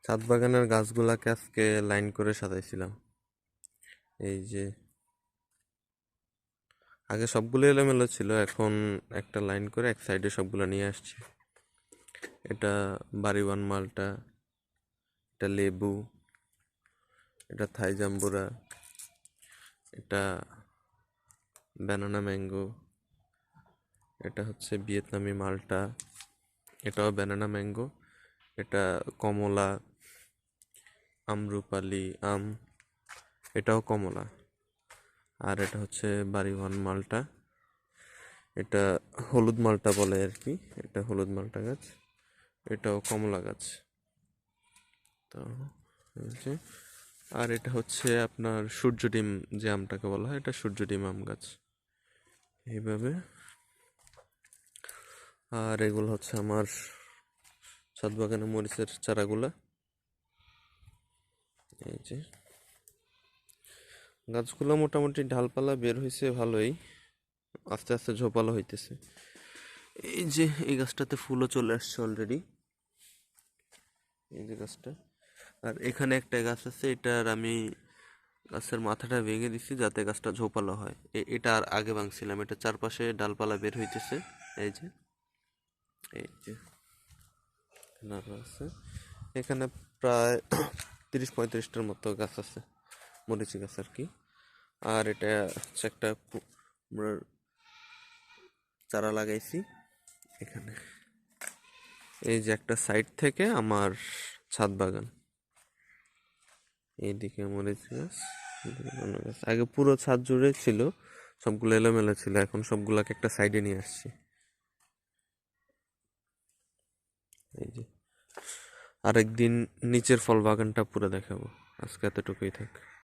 ছাদ বাগানের গাছগুলাকে আজকে লাইন করে সাজাইছিলাম। এই যে আগে সবগুলো এলোমেলো ছিল, এখন একটা লাইন করে এক সাইডে সবগুলো নিয়ে আসছি। এটা বাড়িওয়ান মালটা, এটা লেবু, এটা থাই জাম্বুরা, এটা ব্যানানা ম্যাঙ্গো, এটা হচ্ছে ভিয়েতনামি মালটা, এটাও ব্যানানা ম্যাঙ্গো, এটা কমলা, আমরুপালি আম, এটাও কমলা, আর এটা হচ্ছে বাড়িওয়ান মালটা, এটা হলুদ মালটা বলে আর কি, এটা হলুদ মালটা গাছ, এটাও কমলা গাছ। তো এই যে, আর এটা হচ্ছে আপনার সূর্য ডিম যে আমটাকে বলা হয়, এটা সূর্য ডিম আম গাছ। এইভাবে। আর এগুলো হচ্ছে আমার ছাদ বাগানে মরিচের চারাগুলা। এই যে গাছগুলো মোটামুটি ডালপালা বের হয়েছে ভালোই, আস্তে আস্তে ঝোপালো হইতেছে। এই যে এই গাছটাতে ফুলও চলে আসছে অলরেডি, এই যে গাছটা। আর এখানে একটা গাছ আছে, এটার আমি গাছের মাথাটা ভেঙে দিছি যাতে গাছটা ঝোপালো হয়। এটা আর আগে ভাঙছিলাম, এটা চারপাশে ডালপালা বের হইতেছে। এই যে, এই যে আরো আছে এখানে প্রায় 30-35টার মতো গাছ আছে, মরিচি গাছ আর কি। আর এটা হচ্ছে একটা কুমড়োর চারা লাগাইছি এখানে। এই যে একটা সাইড থেকে আমার ছাদ বাগান, এইদিকে মরিচ গাছ, এদিকে অন্য গাছ। আগে পুরো ছাদ জুড়ে ছিল, সবগুলো এলোমেলো ছিল, এখন সবগুলাকে একটা সাইডে নিয়ে আসছি। এই যে আরেকদিন নিচের ফল বাগানটা পুরো দেখাবো, আজকে এতটুকুই থাক।